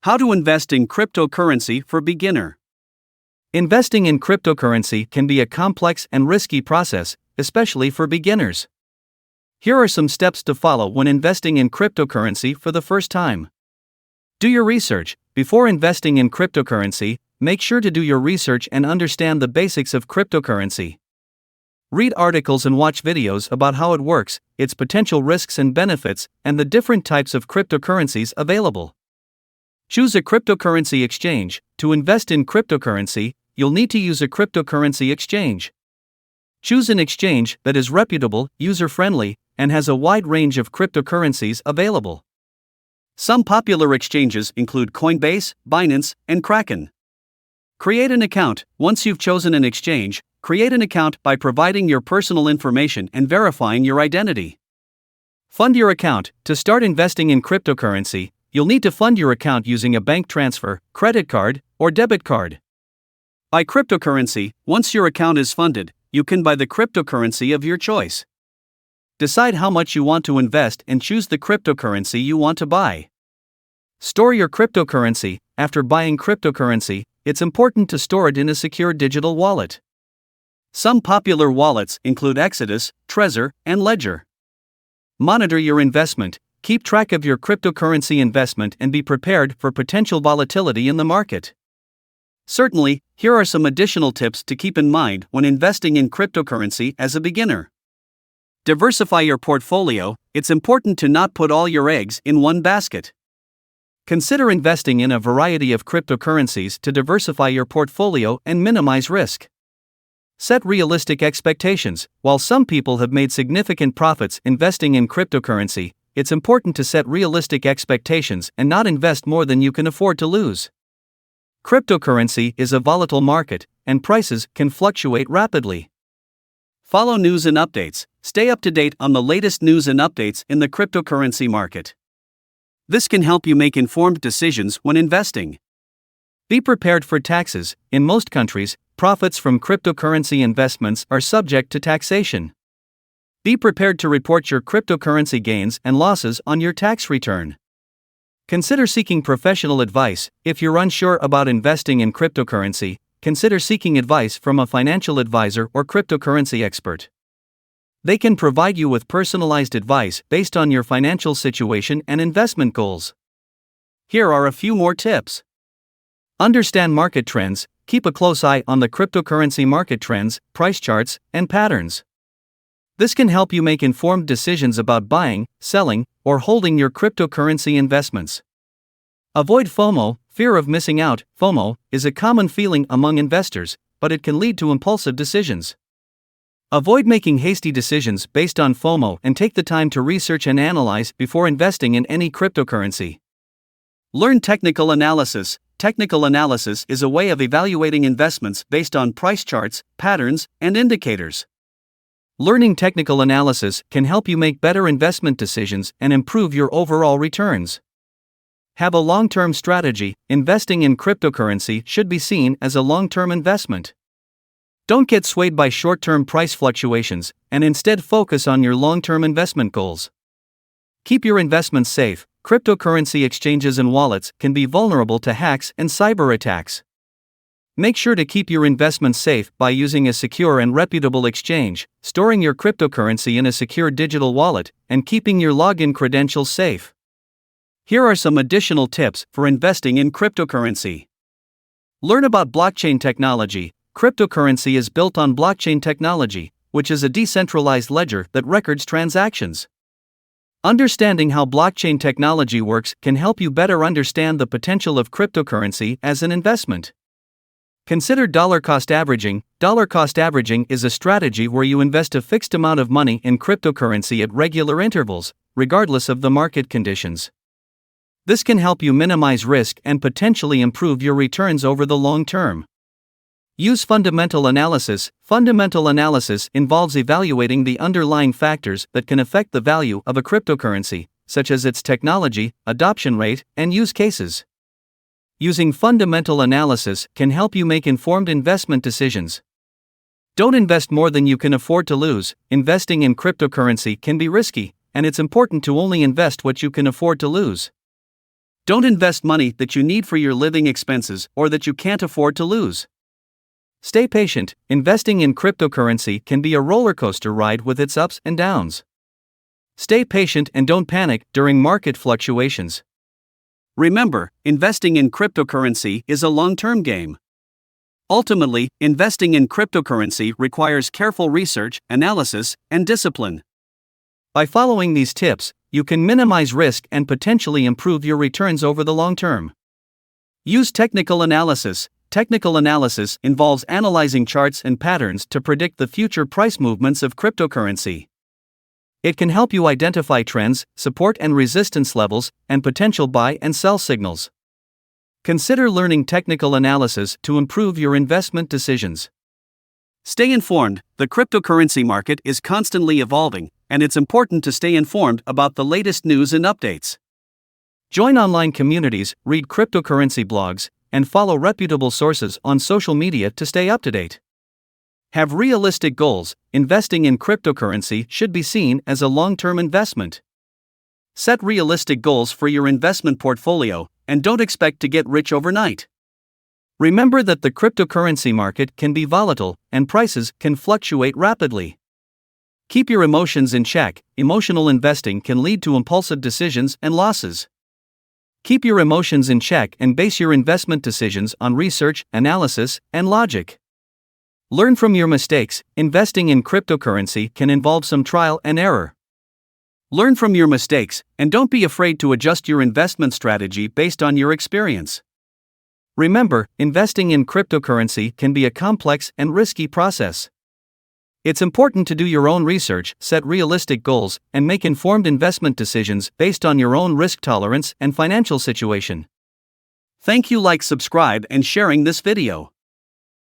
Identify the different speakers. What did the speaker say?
Speaker 1: How to invest in cryptocurrency for beginner.
Speaker 2: Investing in cryptocurrency can be a complex and risky process, especially for beginners. Here are some steps to follow when investing in cryptocurrency for the first time. Do your research. Before investing in cryptocurrency, make sure to do your research and understand the basics of cryptocurrency. Read articles and watch videos about how it works, its potential risks and benefits, and the different types of cryptocurrencies available. Choose a cryptocurrency exchange. To invest in cryptocurrency, you'll need to use a cryptocurrency exchange. Choose an exchange that is reputable, user-friendly, and has a wide range of cryptocurrencies available.
Speaker 1: Some popular exchanges include Coinbase, Binance, and Kraken. Create an account. Once you've chosen an exchange, create an account by providing your personal information and verifying your identity. Fund your account. To start investing in cryptocurrency, you'll need to fund your account using a bank transfer, credit card, or debit card. Buy cryptocurrency. Once your account is funded, you can buy the cryptocurrency of your choice. Decide how much you want to invest and choose the cryptocurrency you want to buy. Store your cryptocurrency. After buying cryptocurrency, it's important to store it in a secure digital wallet. Some popular wallets include Exodus, Trezor, and Ledger. Monitor your investment. Keep track of your cryptocurrency investment and be prepared for potential volatility in the market. Certainly, here are some additional tips to keep in mind when investing in cryptocurrency as a beginner. Diversify your portfolio. It's important to not put all your eggs in one basket. Consider investing in a variety of cryptocurrencies to diversify your portfolio and minimize risk. Set realistic expectations. While some people have made significant profits investing in cryptocurrency, it's important to set realistic expectations and not invest more than you can afford to lose. Cryptocurrency is a volatile market, and prices can fluctuate rapidly. Follow news and updates. Stay up to date on the latest news and updates in the cryptocurrency market. This can help you make informed decisions when investing. Be prepared for taxes. In most countries, profits from cryptocurrency investments are subject to taxation. Be prepared to report your cryptocurrency gains and losses on your tax return. Consider seeking professional advice. If you're unsure about investing in cryptocurrency, consider seeking advice from a financial advisor or cryptocurrency expert. They can provide you with personalized advice based on your financial situation and investment goals. Here are a few more tips. Understand market trends. Keep a close eye on the cryptocurrency market trends, price charts, and patterns. This can help you make informed decisions about buying, selling, or holding your cryptocurrency investments. Avoid FOMO, fear of missing out. FOMO is a common feeling among investors, but it can lead to impulsive decisions. Avoid making hasty decisions based on FOMO and take the time to research and analyze before investing in any cryptocurrency. Learn technical analysis. Technical analysis is a way of evaluating investments based on price charts, patterns, and indicators. Learning technical analysis can help you make better investment decisions and improve your overall returns. Have a long-term strategy. Investing in cryptocurrency should be seen as a long-term investment. Don't get swayed by short-term price fluctuations, and instead focus on your long-term investment goals. Keep your investments safe. Cryptocurrency exchanges and wallets can be vulnerable to hacks and cyber attacks. Make sure to keep your investments safe by using a secure and reputable exchange, storing your cryptocurrency in a secure digital wallet, and keeping your login credentials safe. Here are some additional tips for investing in cryptocurrency. Learn about blockchain technology. Cryptocurrency is built on blockchain technology, which is a decentralized ledger that records transactions. Understanding how blockchain technology works can help you better understand the potential of cryptocurrency as an investment. Consider dollar cost averaging. Dollar cost averaging is a strategy where you invest a fixed amount of money in cryptocurrency at regular intervals, regardless of the market conditions. This can help you minimize risk and potentially improve your returns over the long term. Use fundamental analysis. Fundamental analysis involves evaluating the underlying factors that can affect the value of a cryptocurrency, such as its technology, adoption rate, and use cases. Using fundamental analysis can help you make informed investment decisions. Don't invest more than you can afford to lose. Investing in cryptocurrency can be risky, and it's important to only invest what you can afford to lose. Don't invest money that you need for your living expenses or that you can't afford to lose.
Speaker 2: Stay patient. Investing in cryptocurrency can be a roller coaster ride with its ups and downs. Stay patient and don't panic during market fluctuations.
Speaker 1: Remember, investing in cryptocurrency is a long-term game. Ultimately, investing in cryptocurrency requires careful research, analysis, and discipline.
Speaker 2: By following these tips, you can minimize risk and potentially improve your returns over the long term.
Speaker 1: Use technical analysis. Technical analysis involves analyzing charts and patterns to predict the future price movements of cryptocurrency.
Speaker 2: It can help you identify trends, support and resistance levels, and potential buy and sell signals. Consider learning technical analysis to improve your investment decisions.
Speaker 1: Stay informed. The cryptocurrency market is constantly evolving, and it's important to stay informed about the latest news and updates.
Speaker 2: Join online communities, read cryptocurrency blogs, and follow reputable sources on social media to stay up to date.
Speaker 1: Have realistic goals. Investing in cryptocurrency should be seen as a long-term investment. Set realistic goals for your investment portfolio, and don't expect to get rich overnight.
Speaker 2: Remember that the cryptocurrency market can be volatile, and prices can fluctuate rapidly. Keep your emotions in check. Emotional investing can lead to impulsive decisions and losses. Keep your emotions in check and base your investment decisions on research, analysis, and logic. Learn from your mistakes. Investing in cryptocurrency can involve some trial and error.
Speaker 1: Learn from your mistakes, and don't be afraid to adjust your investment strategy based on your experience.
Speaker 2: Remember, investing in cryptocurrency can be a complex and risky process. It's important to do your own research, set realistic goals, and make informed investment decisions based on your own risk tolerance and financial situation.
Speaker 1: Thank you, subscribe, and sharing this video.